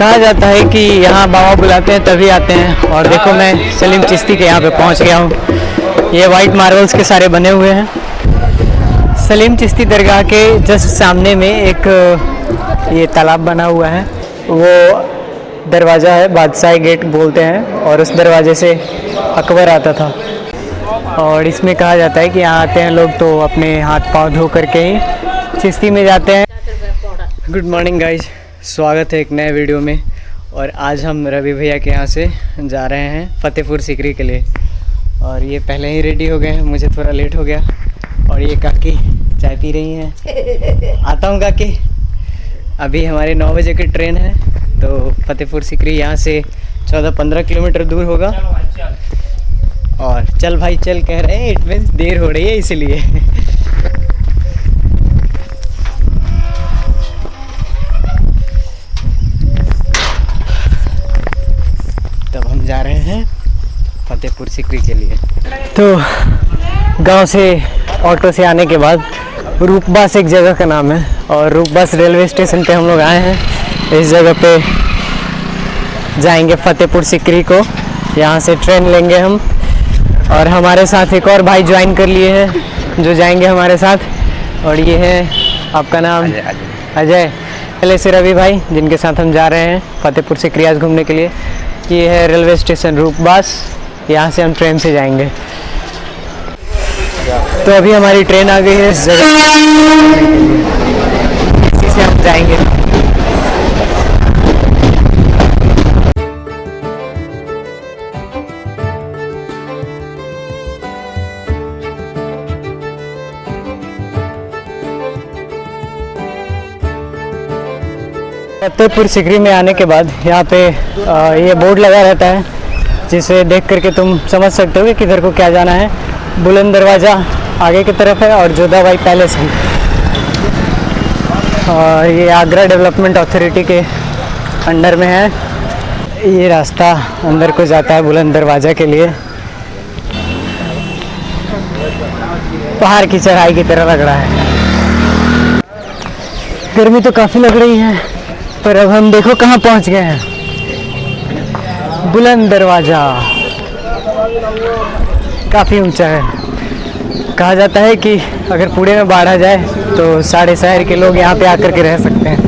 कहा जाता है कि यहाँ बाबा बुलाते हैं तभी आते हैं। और देखो मैं सलीम चिश्ती के यहाँ पे पहुँच गया हूँ। ये वाइट मार्बल्स के सारे बने हुए हैं। सलीम चिश्ती दरगाह के जस्ट सामने में एक ये तालाब बना हुआ है, वो दरवाज़ा है, बादशाह गेट बोलते हैं, और उस दरवाजे से अकबर आता था। और इसमें कहा जाता है कि यहाँ आते हैं लोग तो अपने हाथ पाँव धो करके ही चिश्ती में जाते हैं। गुड मॉर्निंग गाइज, स्वागत है एक नए वीडियो में। और आज हम रवि भैया के यहाँ से जा रहे हैं फतेहपुर सीकरी के लिए। और ये पहले ही रेडी हो गए हैं, मुझे थोड़ा लेट हो गया। और ये काकी चाय पी रही हैं। आता हूँ काकी। अभी हमारे 9 बजे की ट्रेन है, तो फतेहपुर सीकरी यहाँ से 14-15 किलोमीटर दूर होगा। और चल भाई चल कह रहे हैं, इट मीन्स देर हो रही है इसलिए। तब हम जा रहे हैं फतेहपुर सीकरी के लिए। तो गांव से ऑटो से आने के बाद रूपबास एक जगह का नाम है, और रूपबास रेलवे स्टेशन पे हम लोग आए हैं। इस जगह पे जाएंगे फतेहपुर सीकरी को, यहाँ से ट्रेन लेंगे हम। और हमारे साथ एक और भाई ज्वाइन कर लिए हैं जो जाएंगे हमारे साथ। और ये है आपका नाम? अजय। पहले से रवि भाई, जिनके साथ हम जा रहे हैं फतेहपुर सीकरी आज घूमने के लिए। ये है रेलवे स्टेशन रूपबास, यहाँ से हम ट्रेन से जाएंगे। तो अभी हमारी ट्रेन आ गई है इस जगह, इसी से हम जाएंगे। फतेहपुर सीकरी में आने के बाद यहाँ पे ये बोर्ड लगा रहता है, जिसे देख करके तुम समझ सकते हो कि किधर को क्या जाना है। बुलंद दरवाज़ा आगे की तरफ है और जोधाबाई पैलेस है। और ये आगरा डेवलपमेंट अथॉरिटी के अंडर में है। ये रास्ता अंदर को जाता है बुलंद दरवाज़ा के लिए। पहाड़ की चढ़ाई की तरह लग रहा है। गर्मी तो काफ़ी लग रही है, पर अब हम देखो कहाँ पहुँच गए हैं। बुलंद दरवाज़ा काफ़ी ऊंचा है। कहा जाता है कि अगर पुणे में बाढ़ आ जाए तो सारे शहर के लोग यहाँ पे आकर के रह सकते हैं।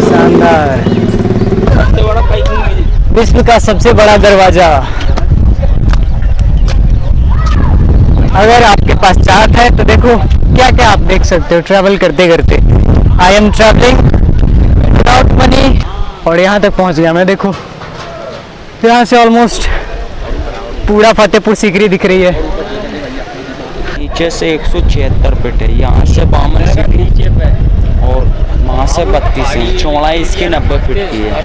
शानदार, विश्व का सबसे बड़ा दरवाज़ा। अगर आपके पास चार्ट है तो देखो क्या क्या आप देख सकते हो ट्रैवल करते करते। I am travelling without money, और यहाँ तक पहुँच गया मैं। देखो यहाँ से ऑलमोस्ट पूरा फतेहपुर सीकरी दिख रही है। नीचे से 176 फीट है, यहाँ से 52 सीकरी और वहाँ से 32 है। चौड़ाई इसकी 90 फीट की है।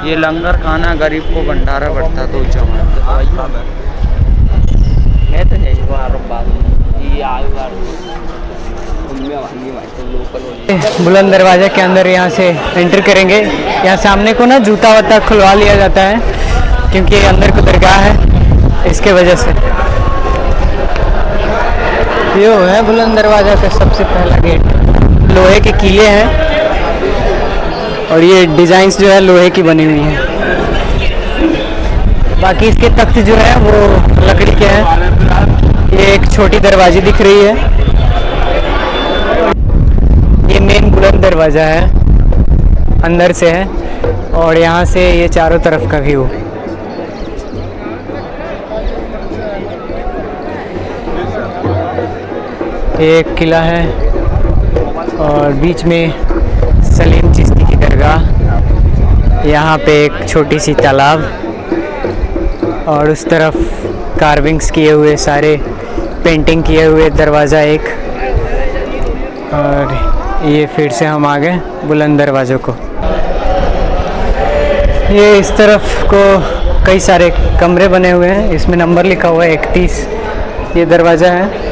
ये लंगर खाना गरीब को भंडारा बढ़ता तो बुलंद दरवाजा के अंदर यहाँ से एंटर करेंगे। यहाँ सामने को ना जूता वूता खुलवा लिया जाता है, क्योंकि अंदर को दरगाह है, इसके वजह से। ये है बुलंद दरवाजा का सबसे पहला गेट। लोहे के कीले हैं और ये डिजाइन्स जो है लोहे की बनी हुई हैं। बाकी इसके तख्त जो है वो लकड़ी के हैं। ये एक छोटी दरवाजे दिख रही है। ये मेन बुलंद दरवाजा है, अंदर से है। और यहाँ से ये चारों तरफ का व्यू। एक किला है और बीच में सलीम चिश्ती की दरगाह। यहाँ पे एक छोटी सी तालाब, और उस तरफ कार्विंग्स किए हुए, सारे पेंटिंग किए हुए दरवाज़ा एक। और ये फिर से हम आ गए बुलंद दरवाज़ों को। ये इस तरफ को कई सारे कमरे बने हुए हैं, इसमें नंबर लिखा हुआ है 31। ये दरवाज़ा है।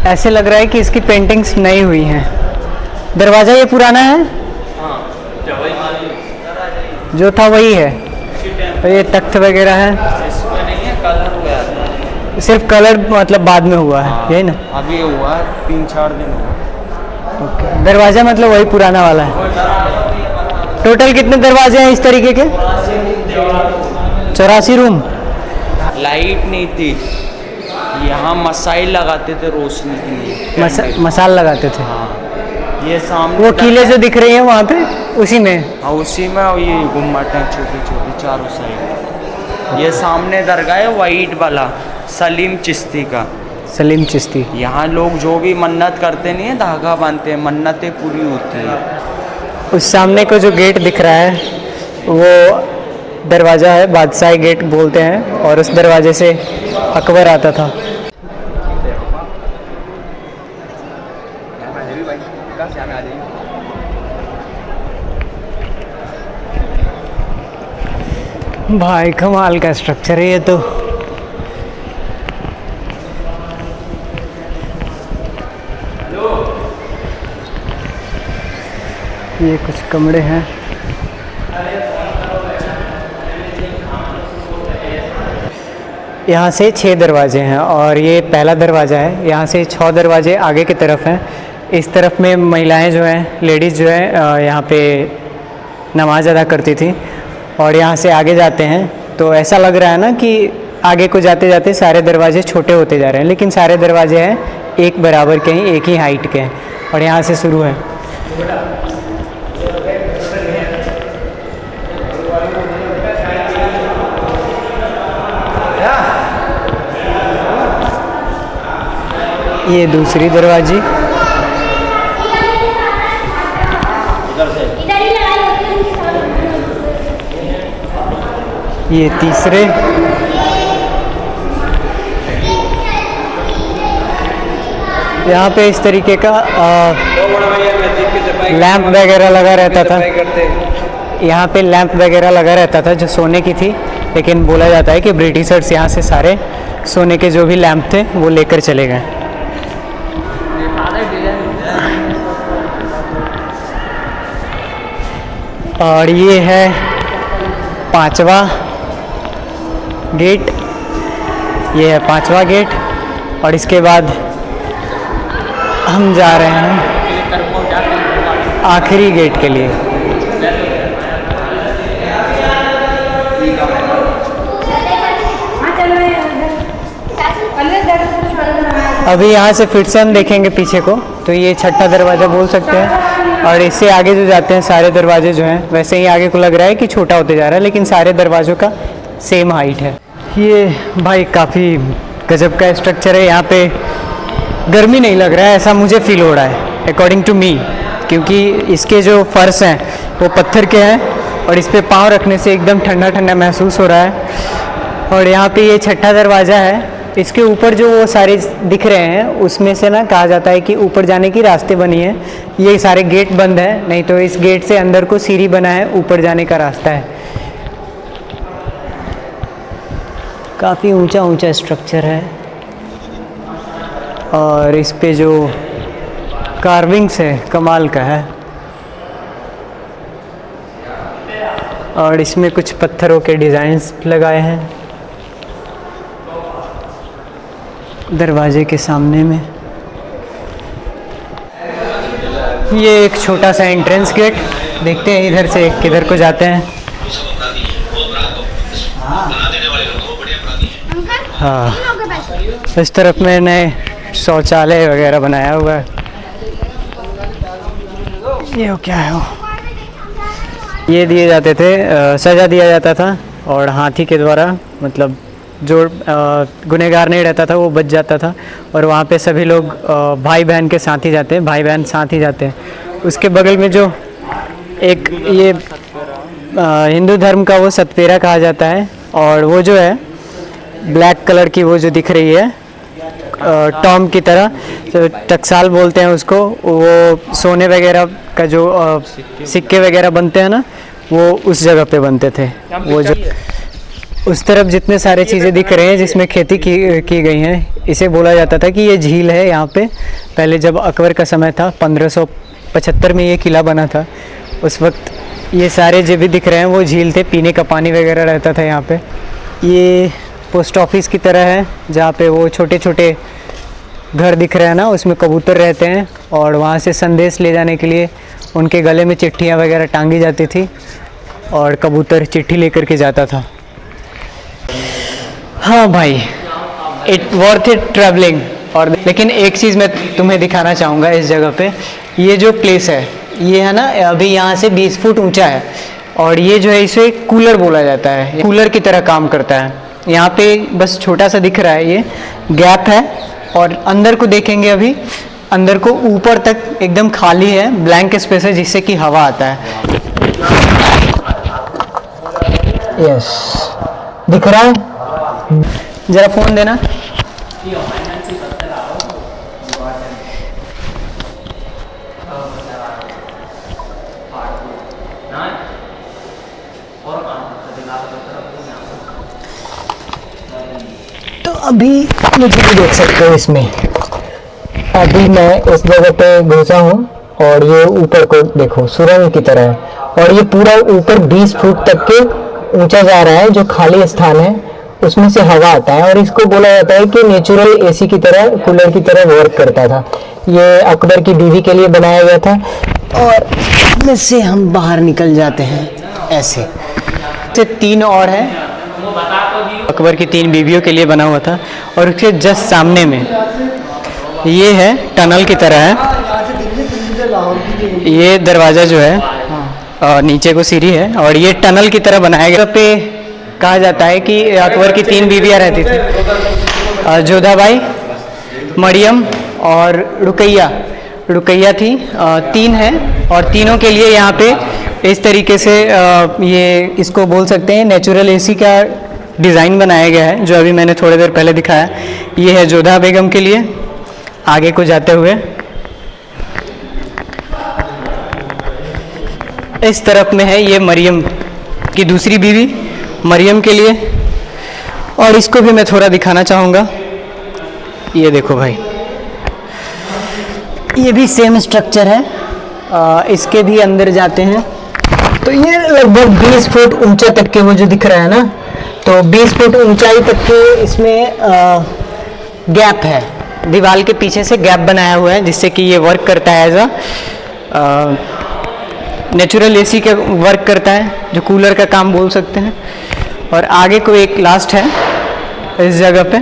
ऐसे लग रहा है कि इसकी पेंटिंग्स नई हुई हैं। दरवाज़ा ये पुराना है, जो था वही है। और ये तख्त वगैरह है, सिर्फ कलर मतलब बाद में हुआ है, यही ना? अभी हुआ 3-4 दिन हुआ। दरवाज़ा मतलब वही पुराना वाला है। टोटल कितने दरवाजे हैं इस तरीके के? 84 रूम। लाइट नहीं थी, यहाँ मसाइल लगाते थे रोशनी के लिए। मसाल लगाते थे। हाँ, ये सामने वो किले जो दिख रही हैं वहाँ पे उसी में? हाँ उसी में। और ये गुम्मट हैं छोटी छोटी चारों साइड। ये सामने दरगाह है वाइट वाला, सलीम चिश्ती का। सलीम चिश्ती। यहाँ लोग जो भी मन्नत करते नहीं है, धागा बांधते हैं, मन्नतें पूरी होती है। उस सामने को जो गेट दिख रहा है वो दरवाज़ा है, बादशाही गेट बोलते हैं, और उस दरवाजे से अकबर आता था। भाई कमाल का स्ट्रक्चर है ये तो। ये कुछ कमरे हैं। यहाँ से 6 दरवाजे हैं और ये पहला दरवाज़ा है। यहाँ से 6 दरवाजे आगे की तरफ हैं। इस तरफ में महिलाएं जो हैं, लेडीज़ जो हैं, यहाँ पे नमाज़ अदा करती थी। और यहाँ से आगे जाते हैं तो ऐसा लग रहा है ना कि आगे को जाते जाते सारे दरवाजे छोटे होते जा रहे हैं, लेकिन सारे दरवाजे हैं एक बराबर के ही, एक ही हाइट के हैं। और यहाँ से शुरू है। ये दूसरी दरवाजी, ये तीसरे, यहाँ पे इस तरीके का लैंप वगैरह लगा रहता था। यहाँ पे लैंप वगैरह लगा रहता था जो सोने की थी, लेकिन बोला जाता है कि ब्रिटिशर्स यहाँ से सारे सोने के जो भी लैंप थे वो लेकर चले गए। और ये है 5वां गेट। ये है 5वां गेट और इसके बाद हम जा रहे हैं आखिरी गेट के लिए। अभी यहाँ से फिर से हम देखेंगे पीछे को, तो ये 6ठा दरवाज़ा बोल सकते हैं। और इससे आगे जो जाते हैं सारे दरवाजे जो हैं, वैसे ही आगे को लग रहा है कि छोटा होते जा रहा है, लेकिन सारे दरवाज़ों का सेम हाइट है। ये भाई काफ़ी गजब का स्ट्रक्चर है। यहाँ पे गर्मी नहीं लग रहा है, ऐसा मुझे फील हो रहा है अकॉर्डिंग टू मी, क्योंकि इसके जो फर्श हैं वो पत्थर के हैं और इस पर पाँव रखने से एकदम ठंडा ठंडा महसूस हो रहा है। और यहाँ पे ये 6ठा दरवाज़ा है। इसके ऊपर जो वो सारे दिख रहे हैं उसमें से ना कहा जाता है कि ऊपर जाने की रास्ते बनी है। ये सारे गेट बंद है, नहीं तो इस गेट से अंदर को सीढ़ी बना है, ऊपर जाने का रास्ता है। काफ़ी ऊंचा ऊंचा स्ट्रक्चर है और इस पे जो कार्विंग्स है कमाल का है। और इसमें कुछ पत्थरों के डिज़ाइंस लगाए हैं दरवाजे के सामने में। ये एक छोटा सा एंट्रेंस गेट, देखते हैं इधर से किधर को जाते हैं। हाँ, इस तरफ में नए शौचालय वगैरह बनाया हुआ है। ये क्या है वो? ये दिए जाते थे, सज़ा दिया जाता था और हाथी के द्वारा, मतलब जो गुनहगार नहीं रहता था वो बच जाता था। और वहाँ पे सभी लोग भाई बहन के साथ ही जाते हैं, भाई बहन साथ ही जाते हैं। उसके बगल में जो एक ये हिंदू धर्म का वो सतपेरा कहा जाता है। और वो जो है ब्लैक कलर की वो जो दिख रही है टॉम की तरह, तो टकसाल बोलते हैं उसको। वो सोने वगैरह का जो सिक्के वगैरह बनते हैं ना, वो उस जगह पे बनते थे। वो जो उस तरफ जितने सारे चीज़ें दिख रहे हैं जिसमें खेती की गई हैं, इसे बोला जाता था कि ये झील है। यहाँ पे पहले जब अकबर का समय था 1575 में ये किला बना था, उस वक्त ये सारे जो भी दिख रहे हैं वो झील थे, पीने का पानी वगैरह रहता था यहाँ पे। ये पोस्ट ऑफिस की तरह है जहाँ पे वो छोटे छोटे घर दिख रहा है ना, उसमें कबूतर रहते हैं और वहाँ से संदेश ले जाने के लिए उनके गले में चिट्ठियाँ वगैरह टांगी जाती थी और कबूतर चिट्ठी लेकर के जाता था। हाँ भाई, इट वर्थ इट ट्रैवलिंग। और लेकिन एक चीज़ मैं तुम्हें दिखाना चाहूँगा इस जगह पे, ये जो प्लेस है ये है ना अभी यहाँ से 20 फुट ऊंचा है और ये जो है इसे कूलर बोला जाता है, कूलर की तरह काम करता है। यहाँ पे बस छोटा सा दिख रहा है, ये गैप है और अंदर को देखेंगे अभी, अंदर को ऊपर तक एकदम खाली है, ब्लैंक स्पेस है जिससे कि हवा आता है। यस, दिख रहा है? जरा फोन देना। तो अभी मुझे भी देख सकते हो इसमें, अभी मैं इस जगह पे घुसा हूँ और ये ऊपर को देखो सुरंग की तरह है और ये पूरा ऊपर 20 फुट तक के ऊंचा जा रहा है। जो खाली स्थान है उसमें से हवा आता है और इसको बोला जाता है कि नेचुरल एसी की तरह, कूलर की तरह वर्क करता था। ये अकबर की बीवी के लिए बनाया गया था और इसमें से हम बाहर निकल जाते हैं ऐसे। 3 और है, अकबर की 3 बीवियों के लिए बना हुआ था और उसके जस्ट सामने में ये है, टनल की तरह है। ये दरवाज़ा जो है और नीचे को सीढ़ी है और ये टनल की तरह बनाया गया। पे कहा जाता है कि अकबर की 3 बीवियाँ रहती थी, जोधाबाई, मरियम और रुकैया थी। 3 है और तीनों के लिए यहाँ पे इस तरीके से ये इसको बोल सकते हैं नेचुरल एसी का डिज़ाइन बनाया गया है, जो अभी मैंने थोड़ी देर पहले दिखाया। ये है जोधा बेगम के लिए। आगे को जाते हुए इस तरफ में है, ये मरियम की दूसरी बीवी, मरियम के लिए। और इसको भी मैं थोड़ा दिखाना चाहूँगा। ये देखो भाई, ये भी सेम स्ट्रक्चर है। इसके भी अंदर जाते हैं तो ये लगभग 20 फुट ऊंचा तक के वो जो दिख रहा है ना, तो 20 फुट ऊंचाई तक के इसमें गैप है, दीवार के पीछे से गैप बनाया हुआ है जिससे कि ये वर्क करता है एज अ नेचुरल एसी का वर्क करता है, जो कूलर का काम बोल सकते हैं। और आगे को एक लास्ट है इस जगह पे,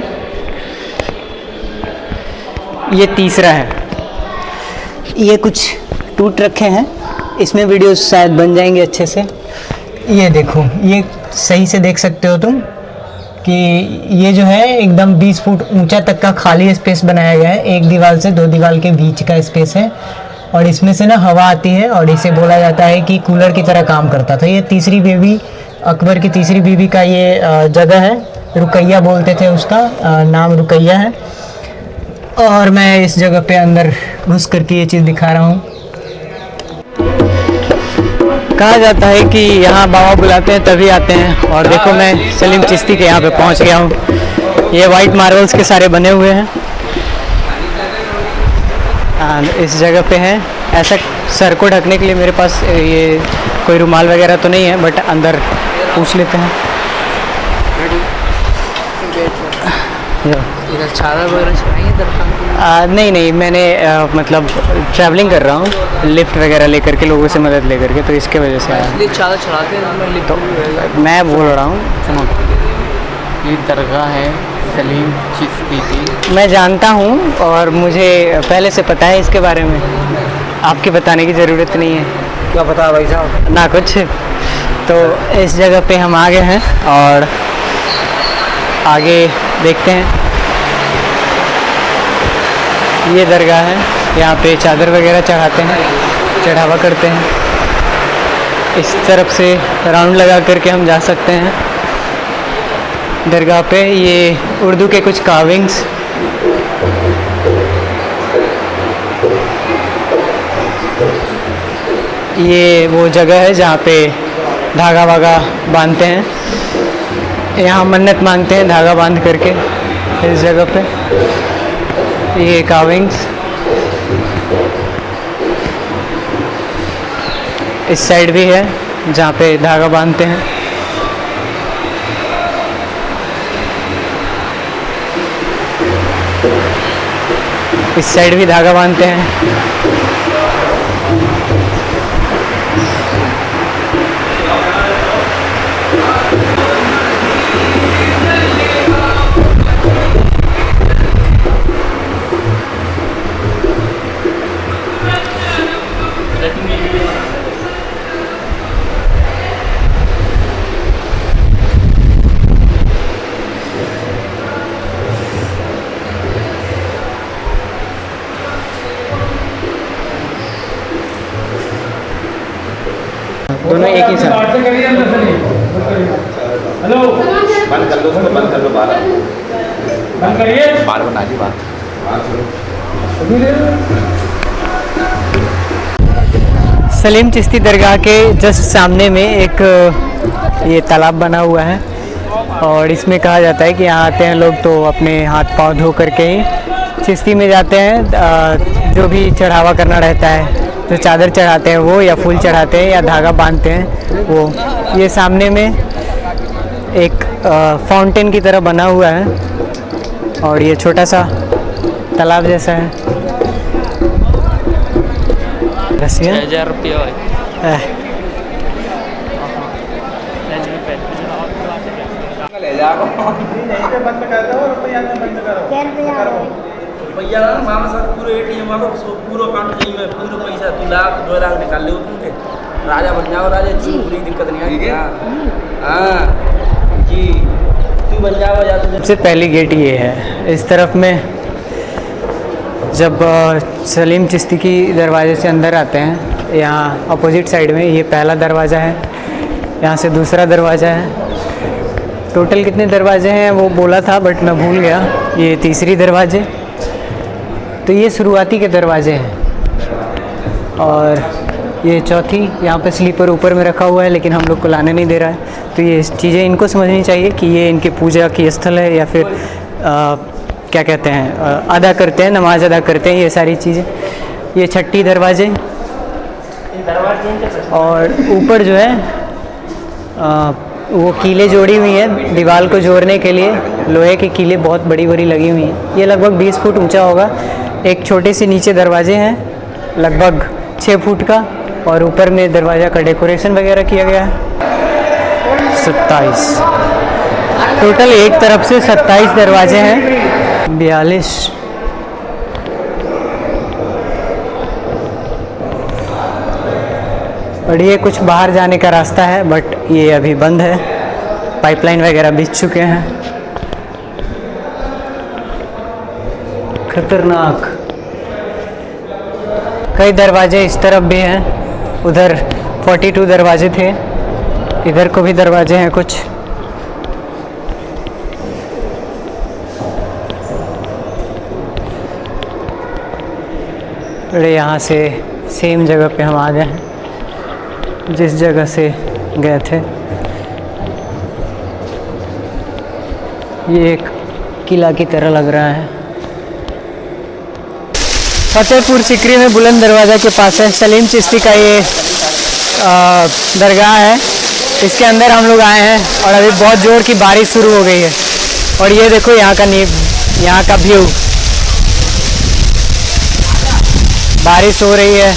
ये तीसरा है। ये कुछ टूट रखे हैं, इसमें वीडियोस शायद बन जाएंगे अच्छे से। ये देखो, ये सही से देख सकते हो तुम कि ये जो है एकदम 20 फुट ऊंचा तक का खाली स्पेस बनाया गया है। एक दीवार से 2 दीवार के बीच का स्पेस है और इसमें से ना हवा आती है और इसे बोला जाता है कि कूलर की तरह काम करता था। ये तीसरी बीवी, अकबर की तीसरी बीवी का ये जगह है, रुकैया बोलते थे उसका, नाम रुकैया है। और मैं इस जगह पे अंदर घुस करके ये चीज़ दिखा रहा हूँ। कहा जाता है कि यहाँ बाबा बुलाते हैं तभी आते हैं और देखो मैं सलीम चिश्ती के यहाँ पे पहुँच गया हूँ। ये वाइट मार्बल्स के सारे बने हुए हैं। इस जगह पे है, ऐसा सर को ढकने के लिए मेरे पास ये कोई रुमाल वगैरह तो नहीं है, बट अंदर पूछ लेते हैं। इधर चादर वगैरह चढ़ाएंगे? नहीं, मैंने मतलब ट्रैवलिंग कर रहा हूँ, लिफ्ट वगैरह लेकर के, लोगों से मदद लेकर के, तो इसके वजह से आया। इसलिए चादर चढ़ाते हैं तो मैं बोल रहा हूँ, सुनो, ये दरगाह है सलीम चिश्ती की। मैं जानता हूँ और मुझे पहले से पता है इसके बारे में, आपके बताने की ज़रूरत नहीं है। क्या पता भाई साहब? ना कुछ। तो इस जगह पे हम आ गए हैं और आगे देखते हैं। ये दरगाह है, यहाँ पे चादर वगैरह चढ़ाते हैं, चढ़ावा करते हैं। इस तरफ से राउंड लगा करके हम जा सकते हैं दरगाह पे। ये उर्दू के कुछ कार्विंग्स, ये वो जगह है जहाँ पे धागा वागा बांधते हैं, यहाँ मन्नत मांगते हैं धागा बांध करके इस जगह पे। ये कार्विंग्स इस साइड भी है जहाँ पे धागा बांधते हैं। इस साइड भी धागा बांधते हैं। दोनों एक ही साथ। हेलो बंद कर लो उसको, बंद कर लो, बंद करिए, बार बना दी बात। सलीम चिश्ती दरगाह के जस्ट सामने में एक ये तालाब बना हुआ है और इसमें कहा जाता है कि यहाँ आते हैं लोग तो अपने हाथ पाँव धो करके ही चिश्ती में जाते हैं। जो भी चढ़ावा करना रहता है, जो चादर चढ़ाते हैं वो, या फूल चढ़ाते हैं या धागा बांधते हैं वो। ये सामने में एक फाउंटेन की तरह बना हुआ है और ये छोटा सा तालाब जैसा है। 1000 रुपया ले जाओ बंद कर दो, रुपया बंद करो, भैया मामा सर पूरे एटीएम वालों पूरा अकाउंट चाहिए, मैं पूरा पैसा 2 लाख 2 लाख निकाल ले तुमके, राजा बन जाओ राजा जी, पूरी दिक्कत नहीं आएगी। हाँ जी, तू बन जाओ जा। सबसे पहली गेट ये है। इस तरफ में जब सलीम चिश्ती की दरवाजे से अंदर आते हैं, यहाँ अपोजिट साइड में ये पहला दरवाज़ा है, यहाँ से दूसरा दरवाज़ा है। टोटल कितने दरवाजे हैं वो बोला था बट मैं भूल गया। ये तीसरी दरवाजे, तो ये शुरुआती के दरवाजे हैं। और ये चौथी, यहाँ पे स्लीपर ऊपर में रखा हुआ है लेकिन हम लोग को लाने नहीं दे रहा है। तो ये चीज़ें इनको समझनी चाहिए कि ये इनके पूजा की स्थल है या फिर क्या कहते हैं, अदा करते हैं, नमाज अदा करते हैं, ये सारी चीज़ें। ये छठी दरवाजे, और ऊपर जो है वो कीले जोड़ी हुई हैं दीवार को जोड़ने के लिए। लोहे के कीले बहुत बड़ी बड़ी लगी हुई हैं। ये लगभग 20 फुट ऊंचा होगा। एक छोटे से नीचे दरवाजे हैं लगभग 6 फुट का, और ऊपर में दरवाज़ा का डेकोरेशन वगैरह किया गया है। 27 टोटल, एक तरफ से 27 दरवाजे हैं। 42 और ये कुछ बाहर जाने का रास्ता है बट ये अभी बंद है, पाइपलाइन वगैरह बिछ चुके हैं। खतरनाक। कई दरवाजे इस तरफ भी हैं, उधर 42 दरवाजे थे, इधर को भी दरवाजे हैं कुछ। अरे यहाँ से सेम जगह पे हम आ गए हैं जिस जगह से गए थे। ये एक किला की तरह लग रहा है। फतेहपुर सिकरी में बुलंद दरवाज़ा के पास है सलीम चिश्ती का ये दरगाह है। इसके अंदर हम लोग आए हैं और अभी बहुत ज़ोर की बारिश शुरू हो गई है। और ये देखो यहाँ का यहाँ का व्यू, बारिश हो रही है।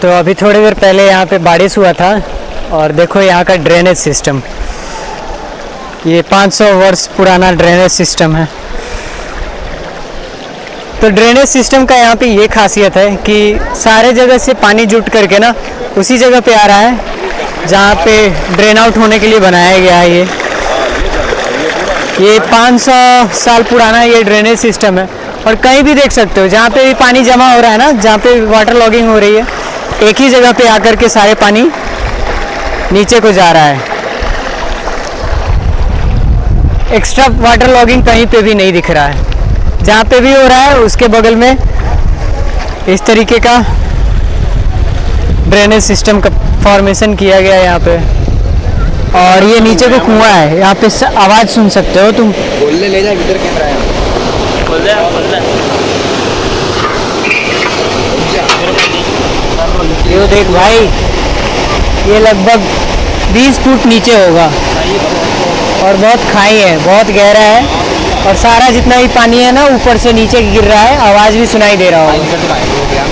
तो अभी थोड़ी देर पहले यहाँ पे बारिश हुआ था और देखो यहाँ का ड्रेनेज सिस्टम, ये 500 वर्ष पुराना ड्रेनेज सिस्टम है। तो ड्रेनेज सिस्टम का यहाँ पे ये खासियत है कि सारे जगह से पानी जुट करके ना उसी जगह पे आ रहा है जहाँ पे ड्रेन आउट होने के लिए बनाया गया है। ये 500 साल पुराना ये ड्रेनेज सिस्टम है। और कहीं भी देख सकते हो जहाँ पे भी पानी जमा हो रहा है ना, जहाँ पे वाटर लॉगिंग हो रही है, एक ही जगह पे आकर के सारे पानी नीचे को जा रहा है। एक्स्ट्रा वाटर लॉगिंग कहीं पे भी नहीं दिख रहा है। जहाँ पे भी हो रहा है उसके बगल में इस तरीके का ड्रेनेज सिस्टम का फॉर्मेशन किया गया है यहाँ पे। और ये नीचे को कुआं है, यहाँ पे आवाज़ सुन सकते हो तुम। बोलने ले जा किधर कैमरा है। खोल दे। ये देख भाई, ये लगभग 20 फुट नीचे होगा और बहुत खाई है, बहुत गहरा है। और सारा जितना भी पानी है ना ऊपर से नीचे गिर रहा है, आवाज़ भी सुनाई दे रहा होगा।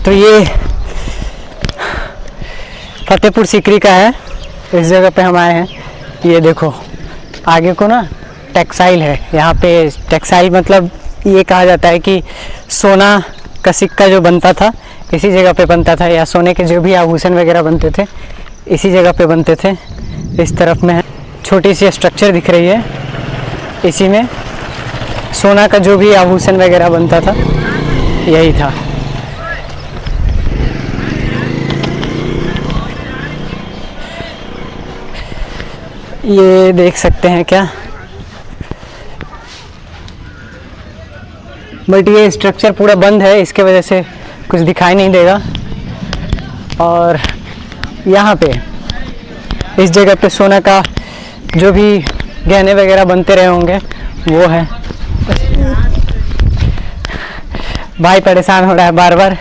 तो ये फतेहपुर सीकरी का है, इस जगह पे हम आए हैं। ये देखो आगे को ना टेक्सटाइल है, यहाँ पे टेक्सटाइल मतलब ये कहा जाता है कि सोना का सिक्का जो बनता था इसी जगह पे बनता था, या सोने के जो भी आभूषण वगैरह बनते थे इसी जगह पे बनते थे। इस तरफ में छोटी सी स्ट्रक्चर दिख रही है, इसी में सोना का जो भी आभूषण वगैरह बनता था यही था। ये देख सकते हैं क्या, बट ये स्ट्रक्चर पूरा बंद है, इसके वजह से कुछ दिखाई नहीं देगा। और यहाँ पे इस जगह पे सोना का जो भी गहने वगैरह बनते रहे होंगे वो है। भाई परेशान हो रहा है बार बार,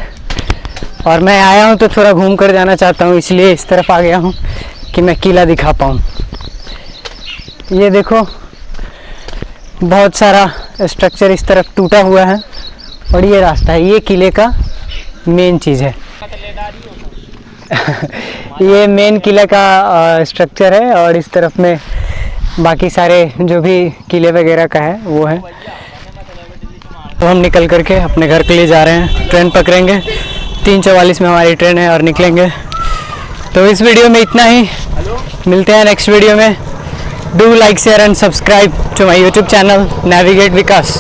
और मैं आया हूँ तो थोड़ा घूम कर जाना चाहता हूँ, इसलिए इस तरफ आ गया हूँ कि मैं किला दिखा पाऊँ। ये देखो बहुत सारा स्ट्रक्चर इस तरफ टूटा हुआ है, और ये रास्ता है, ये किले का मेन चीज़ है। ये मेन किले का स्ट्रक्चर है, और इस तरफ में बाकी सारे जो भी किले वगैरह का है वो है। तो हम निकल करके अपने घर के लिए जा रहे हैं, ट्रेन पकड़ेंगे, 3:44 में हमारी ट्रेन है और निकलेंगे। तो इस वीडियो में इतना ही, मिलते हैं नेक्स्ट वीडियो में। Do like, share and subscribe to my YouTube channel Navigate Vikas.